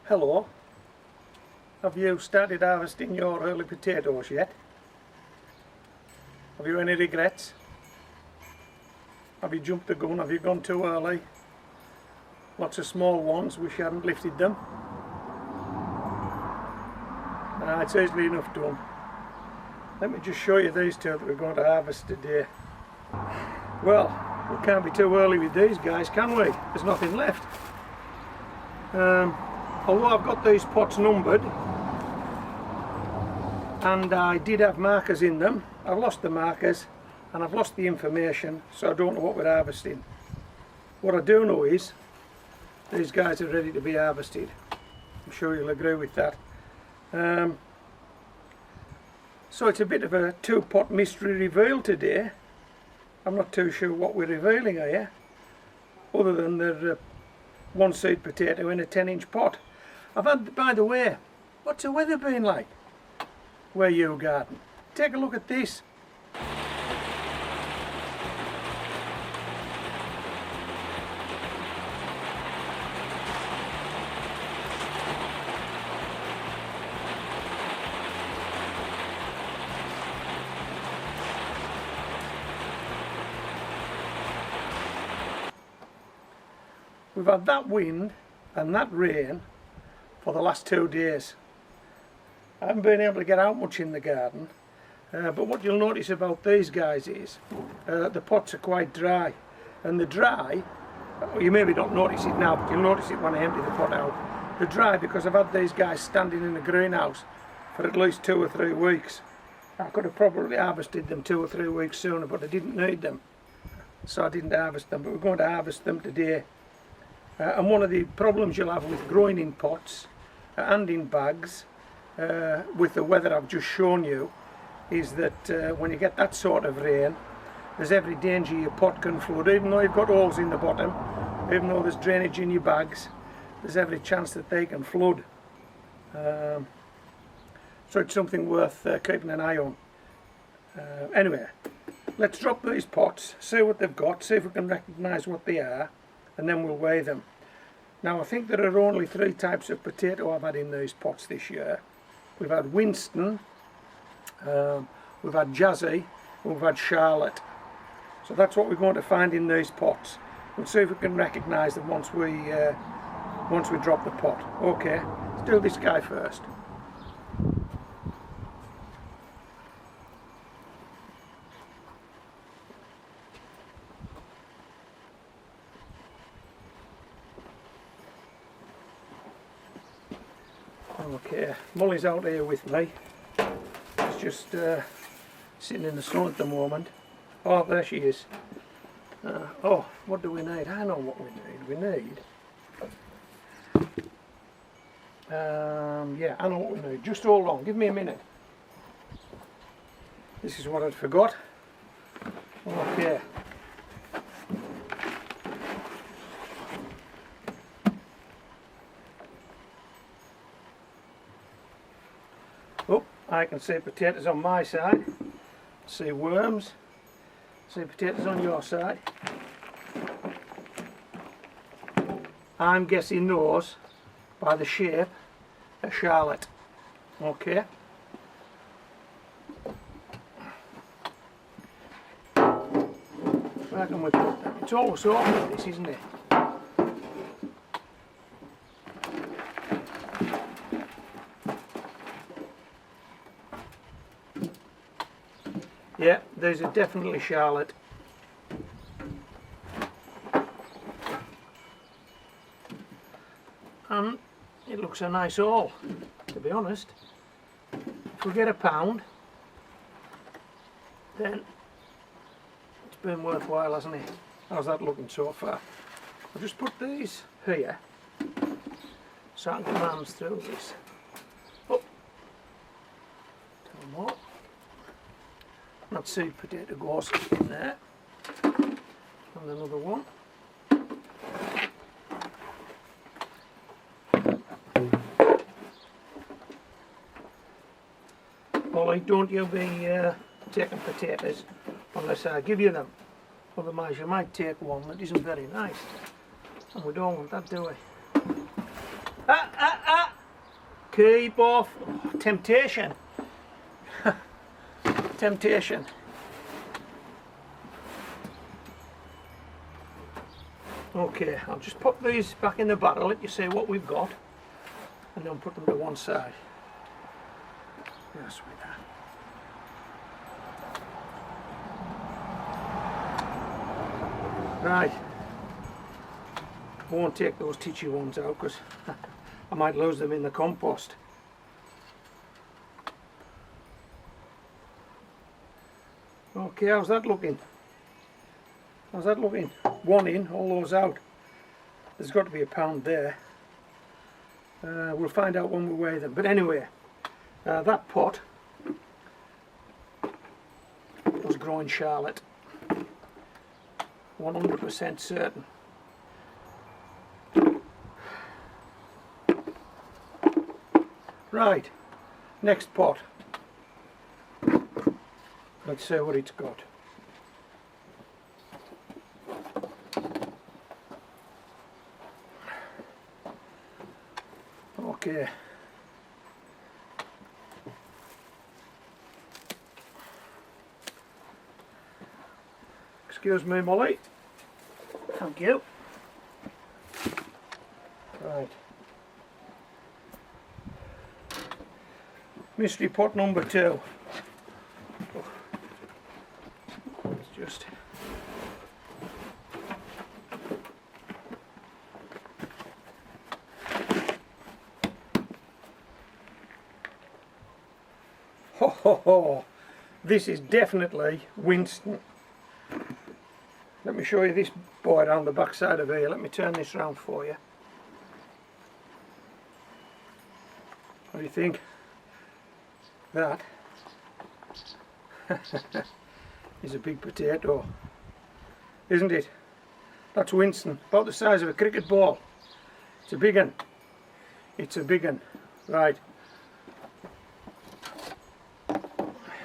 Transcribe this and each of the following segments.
Hello, have you started harvesting your early potatoes yet? Have you any regrets? Have you jumped the gun? Have you gone too early? Lots of small ones, wish you hadn't lifted them. It's easily enough done. Let me just show you these two that we're going to harvest today. Well, we can't be too early with these guys, can we? There's nothing left. Although I've got these pots numbered and I did have markers in them, I've lost the markers and I've lost the information, so I don't know what we're harvesting. What I do know is these guys are ready to be harvested. I'm sure you'll agree with that. So it's a bit of a two-pot mystery reveal today. I'm not too sure what we're revealing here, other than they're one seed potato in a 10-inch pot. I've had, by the way, what's the weather been like where you garden? Take a look at this. We've had that wind and that rain for the last 2 days. I haven't been able to get out much in the garden, but what you'll notice about these guys is the pots are quite dry, and they're dry, you maybe don't notice it now, but you'll notice it when I empty the pot out. They're dry because I've had these guys standing in the greenhouse for at least 2 or 3 weeks. I could have probably harvested them 2 or 3 weeks sooner, but I didn't need them, so I didn't harvest them, but we're going to harvest them today. And one of the problems you'll have with growing in pots and in bags with the weather I've just shown you is that when you get that sort of rain, there's every danger your pot can flood. Even though you've got holes in the bottom, even though there's drainage in your bags, there's every chance that they can flood. So it's something worth keeping an eye on. Anyway, let's drop these pots, see what they've got, see if we can recognise what they are, and then we'll weigh them. Now I think there are only 3 types of potato I've had in these pots this year. We've had Winston, we've had Jazzy, and we've had Charlotte. So that's what we're going to find in these pots. We'll see if we can recognise them once we drop the pot. Okay, let's do this guy first. Okay, Molly's out here with me. She's just sitting in the sun at the moment. Oh, there she is. Oh, what do we need? I know what we need. We need... yeah, I know what we need. Just hold on, give me a minute. This is what I'd forgot. Okay. Oh, I can see potatoes on my side, see worms, see potatoes on your side. I'm guessing those by the shape of Charlotte. Okay. Where can we put that? It's always open, this, isn't it? Yeah, these are definitely Charlotte. And it looks a nice haul, to be honest. If we get a pound, then it's been worthwhile, hasn't it? How's that looking so far? I'll just put these here so I can get my hands through this. Oh, 2 more. That seed potato goes in there, and another one. Molly, don't you be taking potatoes unless I give you them, otherwise you might take one that isn't very nice, and we don't want that, do we? Keep off. Oh, temptation. Temptation. Okay, I'll just pop these back in the barrel, let you see what we've got, and then put them to one side. Yes, with that. Right. I won't take those titchy ones out because I might lose them in the compost. Okay, how's that looking? How's that looking? One in, all those out. There's got to be a pound there. We'll find out when we weigh them. But anyway, that pot was growing Charlotte. 100% certain. Right, next pot. Let's see what it's got. Okay. Excuse me, Molly. Thank you. Right. Mystery pot number 2. It's just... Ho ho ho! This is definitely Winston. Let me show you this boy around the back side of here. Let me turn this round for you. What do you think? That is a big potato, isn't it? That's Winston, about the size of a cricket ball. It's a big one. It's a big one. Right.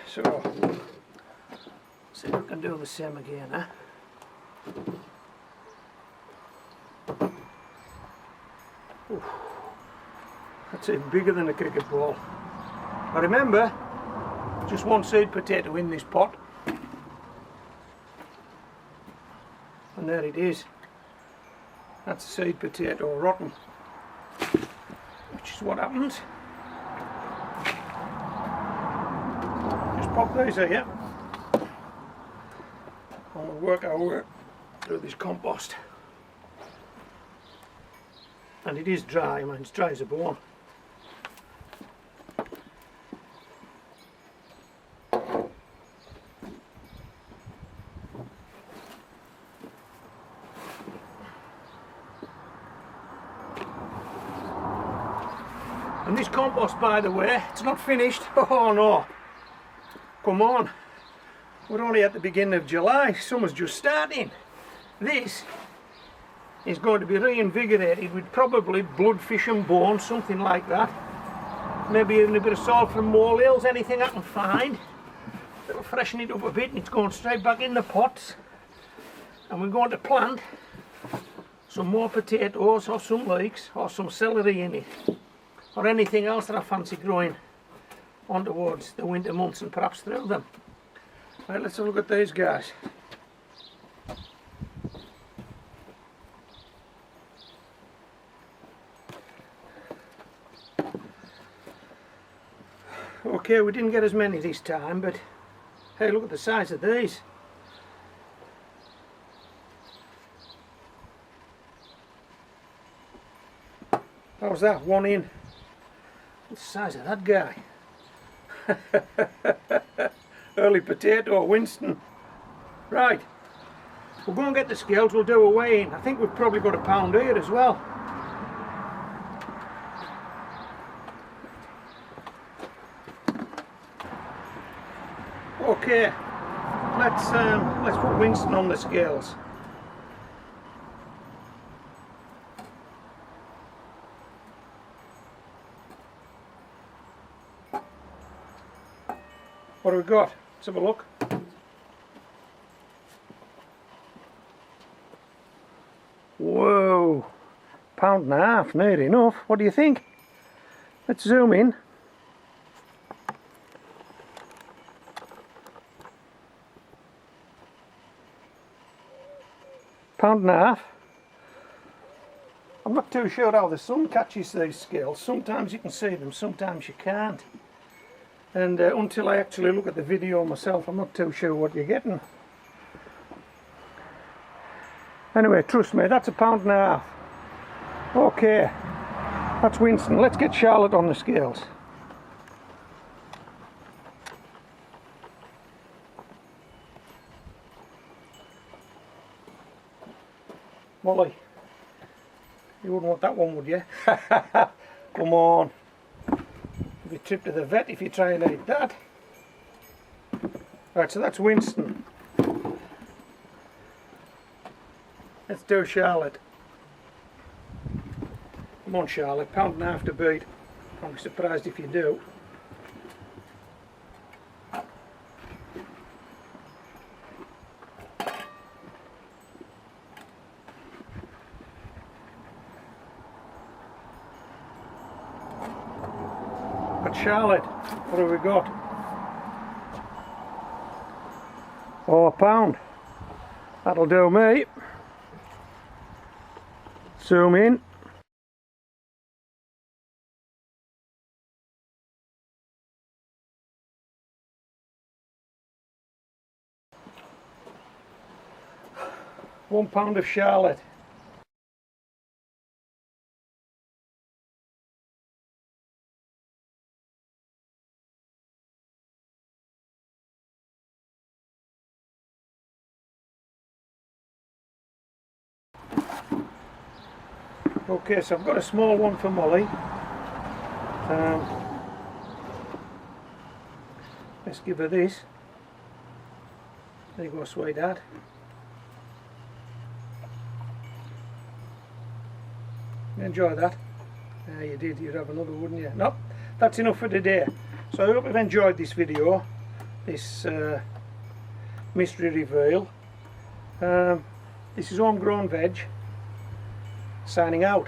So, see if we can do the same again, huh? Oof. That's even bigger than a cricket ball. Now remember, just one seed potato in this pot. And there it is. That's a seed potato rotten. Which is what happens. Just pop these here. And we'll work our way through this compost. And it is dry, I mean it's dry as a bone. And this compost, by the way, it's not finished. Oh no, come on, we're only at the beginning of July, summer's just starting. This is going to be reinvigorated with probably blood, fish and bones, something like that. Maybe even a bit of salt from molehills, anything I can find. It'll freshen it up a bit and it's going straight back in the pots. And we're going to plant some more potatoes or some leeks or some celery in it. Or anything else that I fancy growing on towards the winter months and perhaps through them. Right, let's have a look at these guys. Okay, we didn't get as many this time, but hey, look at the size of these. How's that? One in. What's the size of that guy? Early potato, Winston. Right, we'll go and get the scales, we'll do a weigh-in. I think we've probably got a pound here as well. Okay, let's put Winston on the scales. What have we got? Let's have a look. Whoa, £1.5, near enough. What do you think? Let's zoom in. £1.5. I'm not too sure how the sun catches these scales. Sometimes you can see them, sometimes you can't. And until I actually look at the video myself, I'm not too sure what you're getting. Anyway, trust me, that's £1.5. Okay, that's Winston. Let's get Charlotte on the scales. Molly, you wouldn't want that one, would you? Come on. You'll be trip to the vet if you try and eat that. Right, so that's Winston. Let's do Charlotte. Come on, Charlotte, £1.5 to beat. I'll be surprised if you do. But Charlotte, what have we got? Oh, £1. That'll do me. Zoom in. £1 of Charlotte. Okay, so I've got a small one for Molly. Let's give her this. There you go, sweetheart. Enjoy that. Yeah, you did. You'd have another, wouldn't you? Nope. That's enough for today. So I hope you've enjoyed this video, this mystery reveal. This is Homegrown Veg, signing out.